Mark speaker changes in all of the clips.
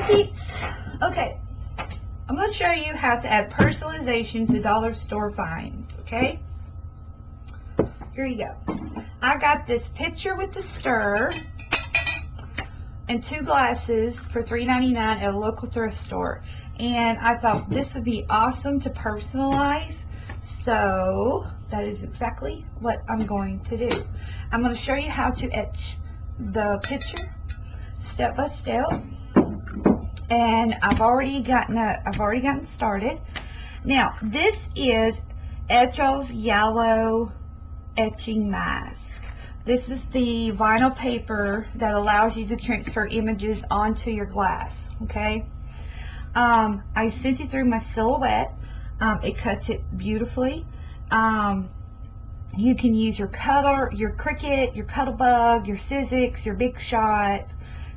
Speaker 1: peeps. Okay, I'm going to show you how to add personalization to dollar store finds, okay? Here you go. I got this pitcher with the stir and 2 glasses for $3.99 at a local thrift store. And I thought this would be awesome to personalize. So that is exactly what I'm going to do. I'm going to show you how to etch the pitcher step by step. And I've already gotten started. Now, this is Etched's yellow etching mask. This is the vinyl paper that allows you to transfer images onto your glass, okay? I sent it through my silhouette. It cuts it beautifully. You can use your cutter, your Cricut, your Cuttlebug, your Sizzix, your Big Shot,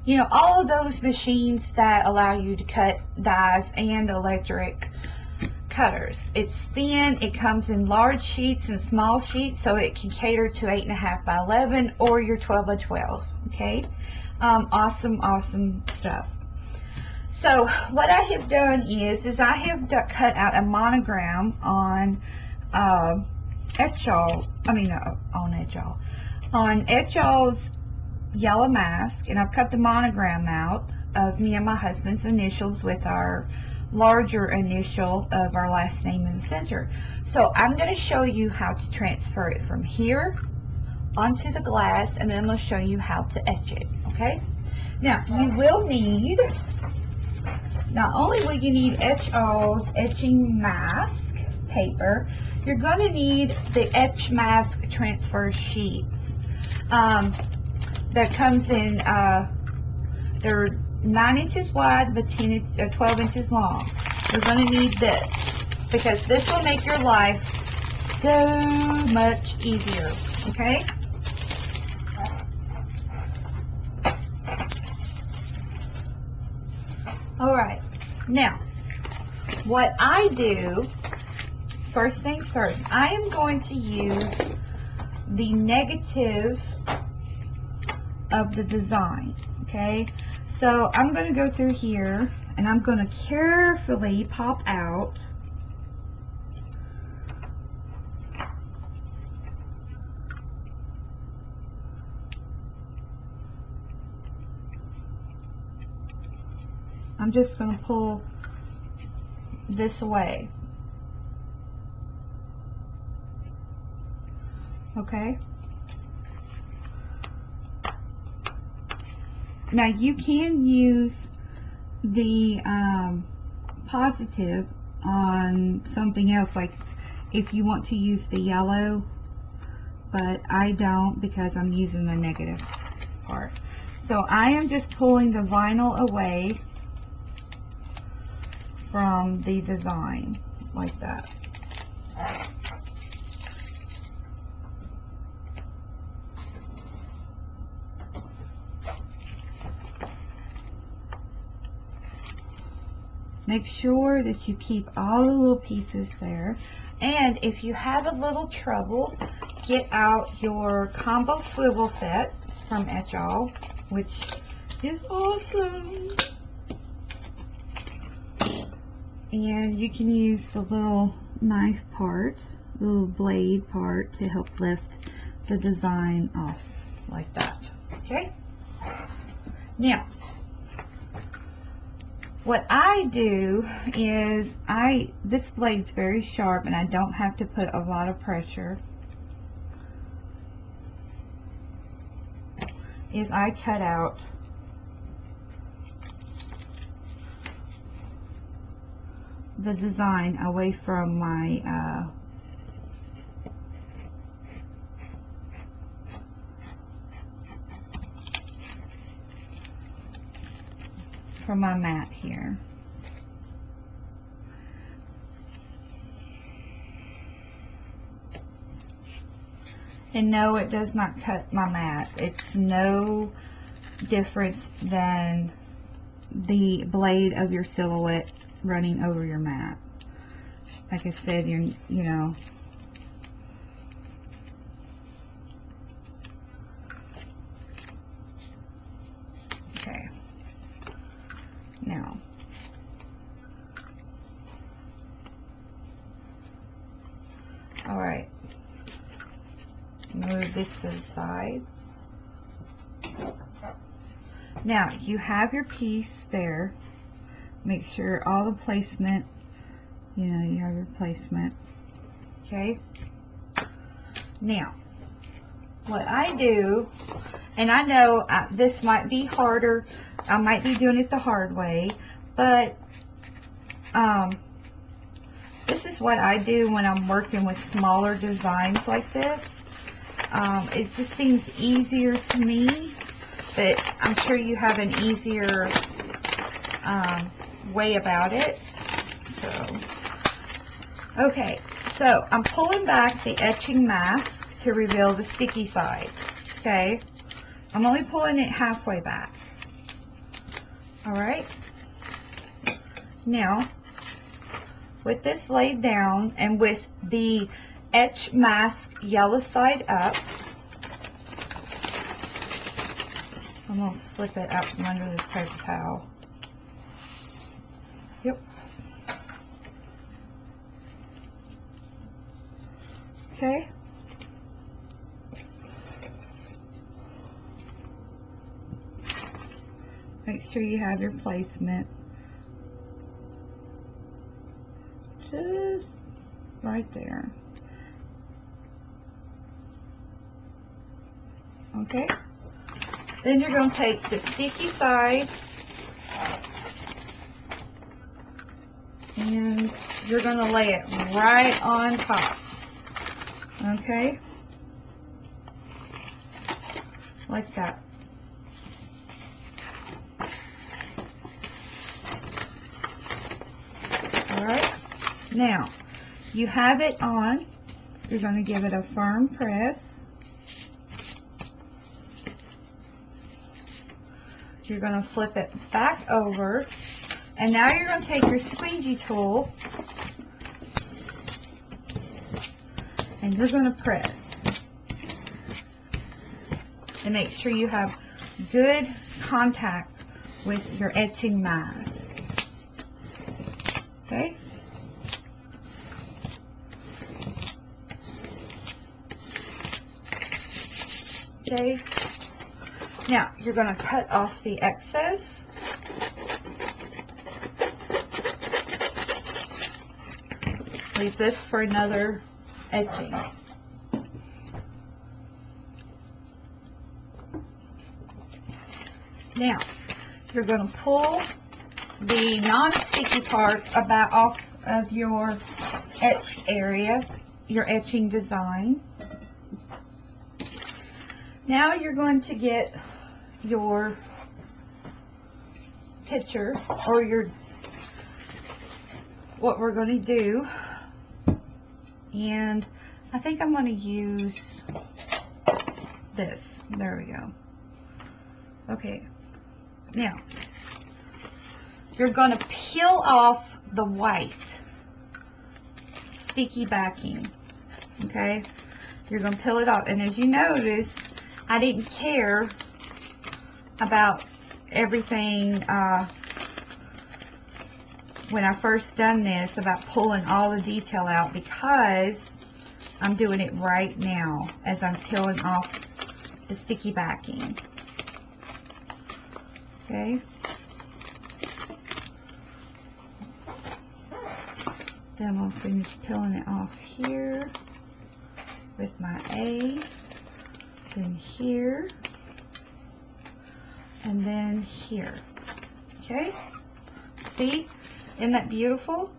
Speaker 1: you know, all of those machines that allow you to cut dies and electric cutters. It's thin, it comes in large sheets and small sheets, so it can cater to 8.5 by 11 or your 12 by 12, okay? Awesome stuff. So what I have done is I have cut out a monogram on Etched's yellow mask, and I've cut the monogram out of me and my husband's initials with our larger initial of our last name in the center. So I'm going to show you how to transfer it from here onto the glass, and then I'm going to show you how to etch it, okay? Now, you will need, not only will you need Etched's etching mask paper, you're going to need the etch mask transfer sheets. That comes in, they're 9 inches wide but 12 inches long. You're going to need this because this will make your life so much easier, okay? Alright, now, what I do, first things first, I am going to use the negative of the design, okay? So I'm going to go through here and I'm going to carefully pop out I'm just going to pull this away, okay? Now you can use the positive on something else, like if you want to use the yellow, but I don't because I'm using the negative part. So I am just pulling the vinyl away from the design like that. Make sure that you keep all the little pieces there. And if you have a little trouble, get out your combo swivel set from Etched, which is awesome. And you can use the little knife part, the little blade part, to help lift the design off like that. Okay? Now, what I do is, this blade's very sharp and I don't have to put a lot of pressure, is I cut out the design away from my mat here. And no, it does not cut my mat. It's no difference than the blade of your silhouette running over your mat. Like I said, you know, okay. Now, move this to the side. Now, you have your piece there. Make sure all the placement, you know, you have your placement. Okay? Now, what I do, and I know this might be harder, I might be doing it the hard way, but this is what I do when I'm working with smaller designs like this. It just seems easier to me, but I'm sure you have an easier way about it. So, okay, so I'm pulling back the etching mask to reveal the sticky side. Okay, I'm only pulling it halfway back. Alright, now with this laid down and with the etch mask yellow side up, I'm going to slip it out from under this paper towel. Yep. Okay. Make sure you have your placement just right there. Okay. Then you're going to take the sticky side and you're going to lay it right on top. Okay? Like that. Alright? Now, you have it on. You're going to give it a firm press. You're going to flip it back over, and now you're going to take your squeegee tool and you're going to press and make sure you have good contact with your etching mask. Okay? Okay. Now, you're going to cut off the excess. Leave this for another etching. Now, you're going to pull the non-sticky part about off of your etch area, your etching design. Now you're going to get your picture, or your, what we're going to do, and I think I'm going to use this. There we go. Okay, now you're going to peel off the white sticky backing. Okay, you're going to peel it off, and as you notice, I didn't care about everything when I first done this, about pulling all the detail out, because I'm doing it right now as I'm peeling off the sticky backing. Okay. Then I'll finish peeling it off here with my A, then here, and then here. Okay? See? Isn't that beautiful?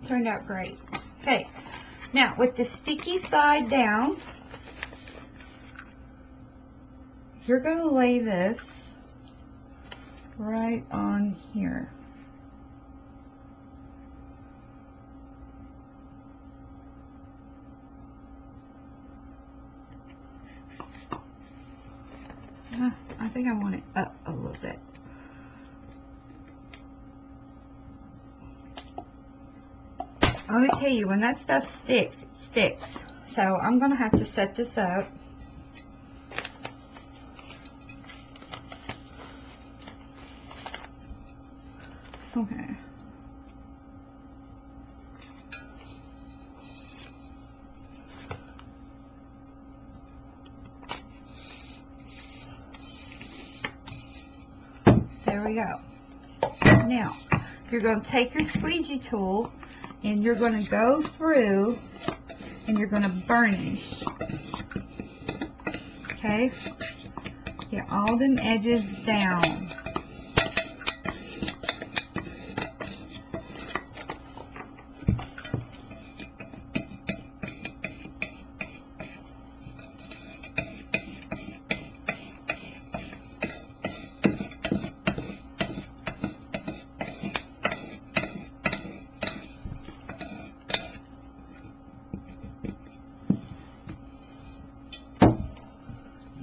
Speaker 1: Turned out great. Okay. Now, with the sticky side down, you're going to lay this right on here. I think I want it up a little bit. I'm going to tell you, when that stuff sticks, it sticks. So I'm going to have to set this up. Okay. go. Now, you're going to take your squeegee tool and you're going to go through and you're going to burnish. Okay? Get all them edges down.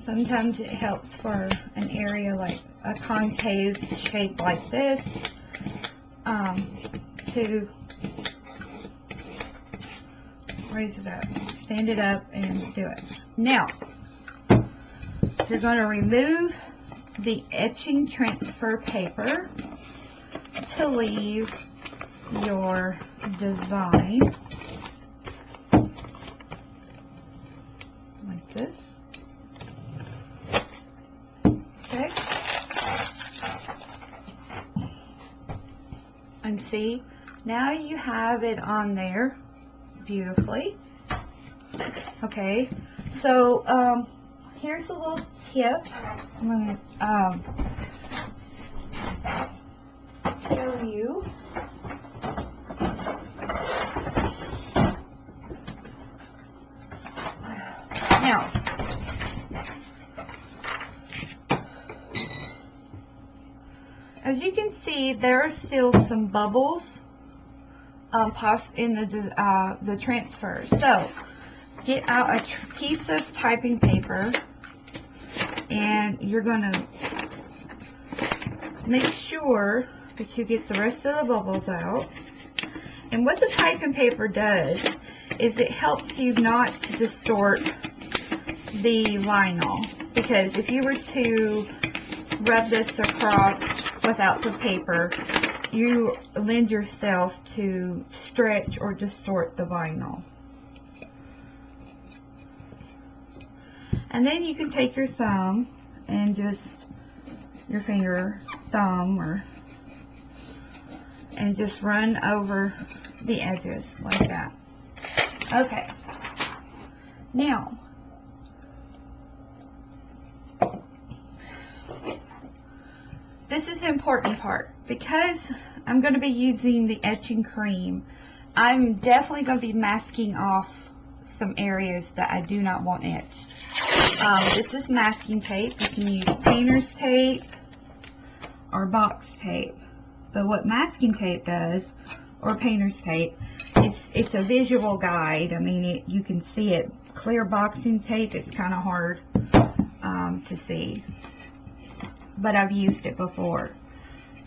Speaker 1: Sometimes it helps for an area like a concave shape like this to raise it up, stand it up, and do it. Now, you're going to remove the etching transfer paper to leave your design like this. Okay. And see, now you have it on there beautifully. Okay, so here's a little tip. I'm going to show you. Now, as you can see, there are still some bubbles in the transfer. So, get out a piece of typing paper, and you're going to make sure that you get the rest of the bubbles out. And what the typing paper does is it helps you not to distort the vinyl, because if you were to rub this across without the paper, you lend yourself to stretch or distort the vinyl. And then you can take your thumb and just your finger, thumb, and just run over the edges like that. Okay. Now, this is the important part. Because I'm going to be using the etching cream, I'm definitely going to be masking off some areas that I do not want etched. This is masking tape. You can use painter's tape or box tape. But what masking tape does, or painter's tape, it's a visual guide. I mean, you can see it. Clear boxing tape, it's kind of hard to see. But I've used it before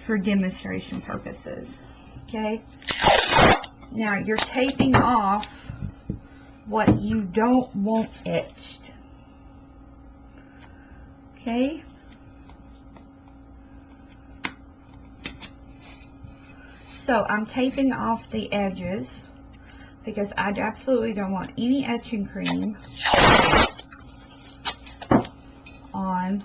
Speaker 1: for demonstration purposes. Okay? Now you're taping off what you don't want etched. Okay? So I'm taping off the edges because I absolutely don't want any etching cream on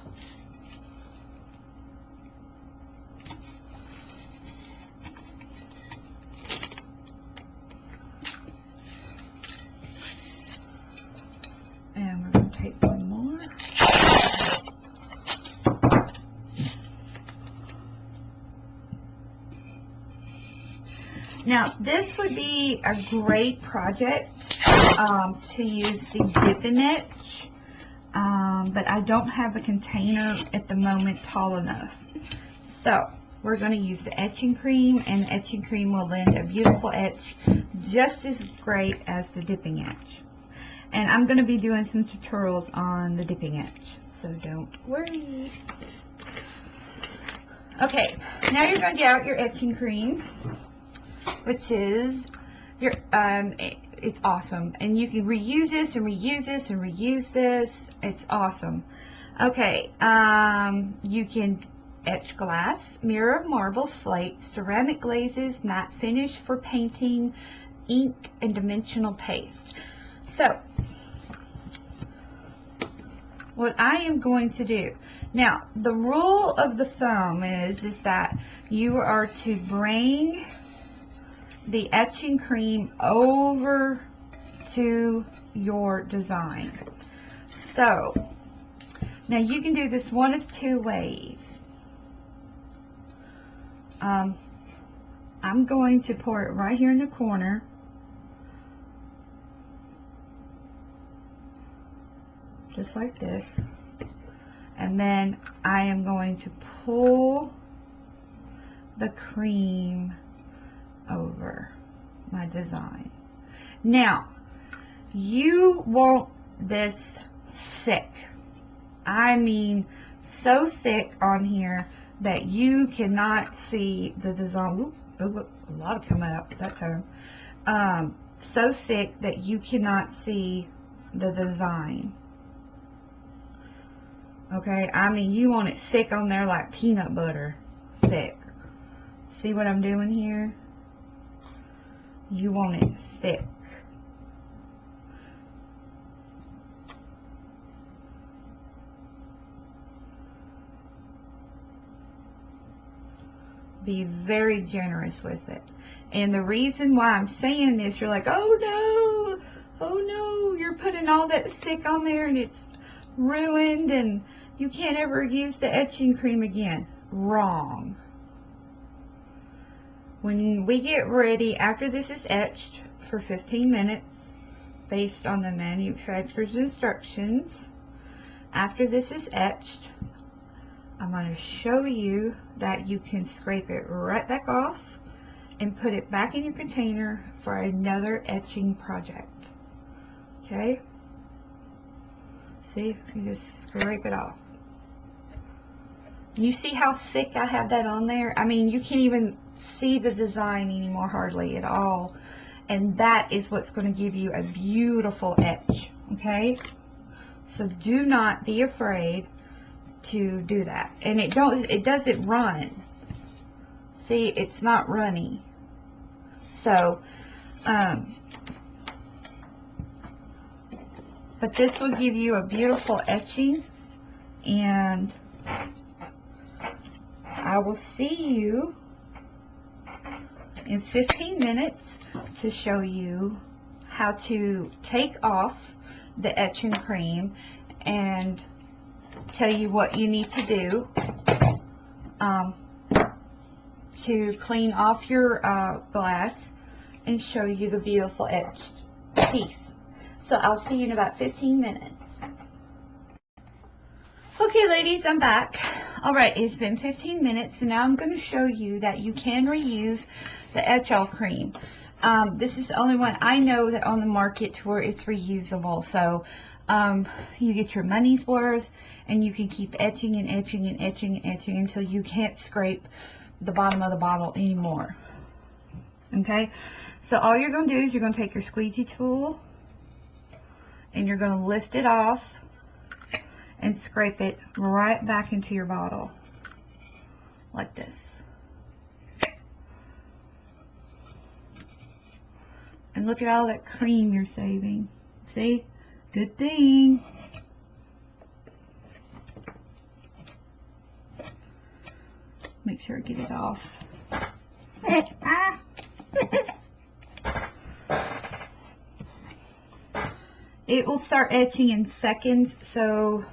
Speaker 1: and we're going to take one more. Now, this would be a great project to use the dip and etch, but I don't have a container at the moment tall enough. So, we're going to use the etching cream, and the etching cream will lend a beautiful etch just as great as the dipping etch. And I'm going to be doing some tutorials on the dipping etch, so don't worry. Okay, now you're going to get out your etching cream, which is your it's awesome, and you can reuse this and reuse this and reuse this. It's awesome. Okay, you can etch glass, mirror, marble, slate, ceramic glazes, matte finish for painting, ink, and dimensional paste. So what I am going to do. Now, the rule of the thumb is that you are to bring the etching cream over to your design. So, now you can do this one of two ways. I'm going to pour it right here in the corner. Just like this. And then I am going to pull the cream over my design. Now, you want this thick. I mean, so thick on here that you cannot see the design. Ooh, a lot of come out that time. So thick that you cannot see the design. Okay, I mean, you want it thick on there like peanut butter thick. See what I'm doing here? You want it thick. Be very generous with it. And the reason why I'm saying this, you're like, oh no, you're putting all that thick on there and it's ruined and you can't ever use the etching cream again. Wrong. When we get ready, after this is etched for 15 minutes, based on the manufacturer's instructions, after this is etched, I'm going to show you that you can scrape it right back off and put it back in your container for another etching project. Okay? See, you just scrape it off. You see how thick I have that on there? I mean, you can't even see the design anymore hardly at all. And that is what's going to give you a beautiful etch. Okay? So do not be afraid to do that. And it doesn't run. See, it's not runny. So, but this will give you a beautiful etching, and I will see you in 15 minutes to show you how to take off the etching cream and tell you what you need to do to clean off your glass and show you the beautiful etched piece. So I'll see you in about 15 minutes. Okay, ladies, I'm back. Alright, it's been 15 minutes, and now I'm going to show you that you can reuse the etch-all cream. This is the only one I know that on the market where it's reusable. So you get your money's worth, and you can keep etching and etching and etching and etching until you can't scrape the bottom of the bottle anymore. Okay? So all you're going to do is you're going to take your squeegee tool and you're going to lift it off and scrape it right back into your bottle like this. And look at all that cream you're saving. See? Good thing. Make sure I get it off. It will start etching in seconds, so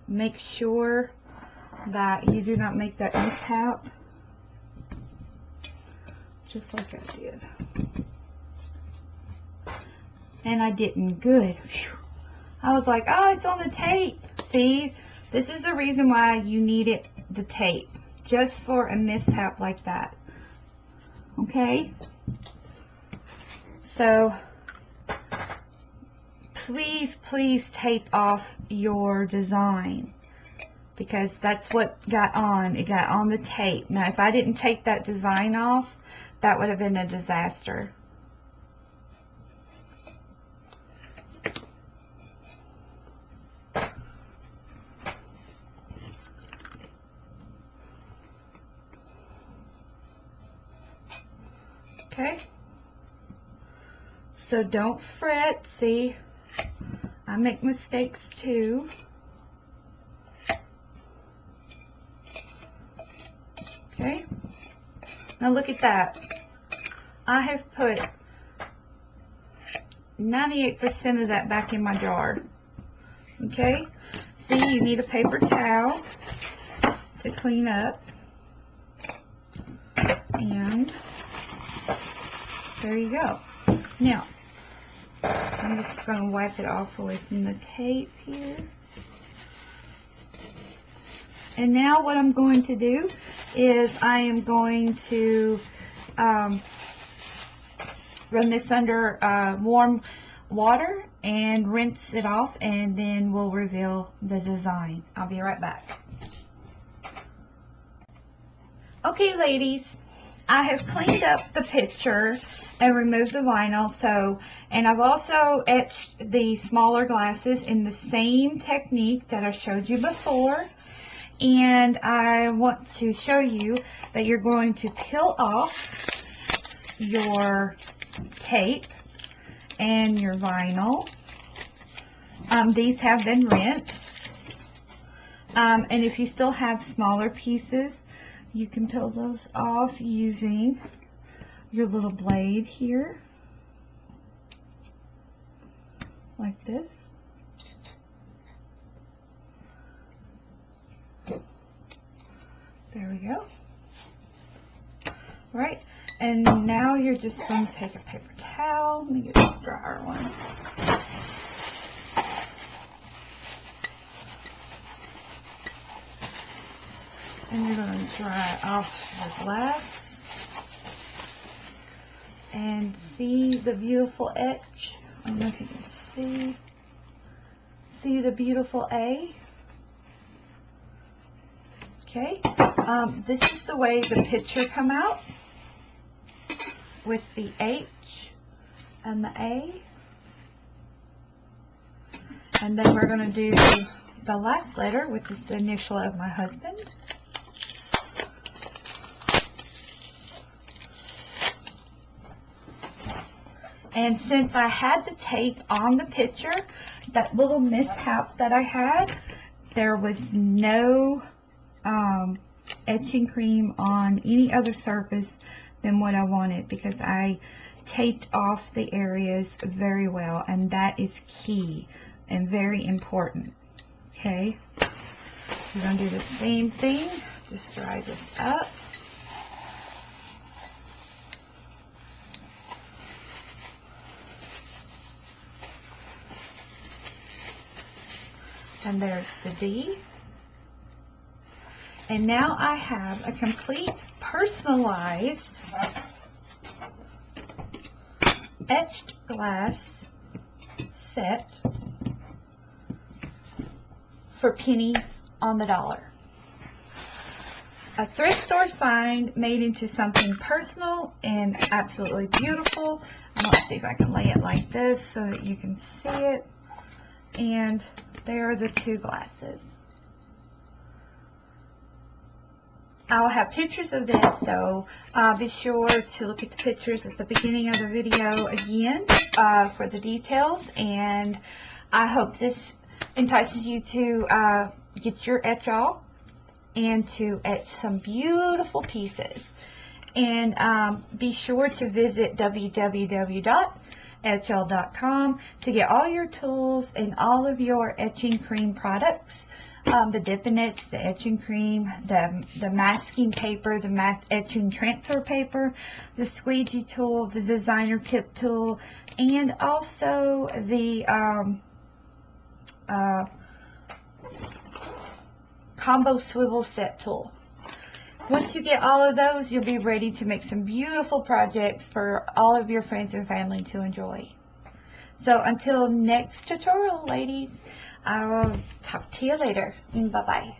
Speaker 1: make sure that you do not make that mishap. Just like I did. And I didn't. Good. Whew. I was like, oh, it's on the tape. See, this is the reason why you need the tape. Just for a mishap like that. Okay? So, please tape off your design. Because that's what got on. It got on the tape. Now, if I didn't take that design off, that would have been a disaster. Okay, so don't fret. See, I make mistakes too. Now look at that. I have put 98% of that back in my jar. Okay? See, you need a paper towel to clean up. And there you go. Now, I'm just going to wipe it off away from the tape here. And now what I'm going to do is I am going to run this under warm water and rinse it off, and then we'll reveal the design. I'll be right back. Okay, ladies, I have cleaned up the picture and removed the vinyl. And I've also etched the smaller glasses in the same technique that I showed you before. And I want to show you that you're going to peel off your tape and your vinyl. These have been rinsed. And if you still have smaller pieces, you can peel those off using your little blade here, like this. There we go. Right, and now you're just going to take a paper towel. Let me get a drier one. And you're going to dry off the glass. And see the beautiful etch. I don't know if you can see. See the beautiful A? Okay. This is the way the picture come out, with the H and the A. And then we're going to do the last letter, which is the initial of my husband. And since I had the tape on the picture, that little mishap that I had, there was no etching cream on any other surface than what I wanted, because I taped off the areas very well, and that is key and very important. Okay, we're going to do the same thing. Just dry this up. And there's the D. And now I have a complete personalized etched glass set for pennies on the dollar. A thrift store find made into something personal and absolutely beautiful. Let's see if I can lay it like this so that you can see it. And there are the two glasses. I'll have pictures of this, so be sure to look at the pictures at the beginning of the video again for the details. And I hope this entices you to get your etch off and to etch some beautiful pieces. And be sure to visit www.etched.com to get all your tools and all of your etching cream products. The Dip-N-Etch, the etching cream, the masking paper, the etching transfer paper, the squeegee tool, the designer tip tool, and also the combo swivel set tool. Once you get all of those, you'll be ready to make some beautiful projects for all of your friends and family to enjoy. So until next tutorial, ladies, I will talk to you later. Bye-bye.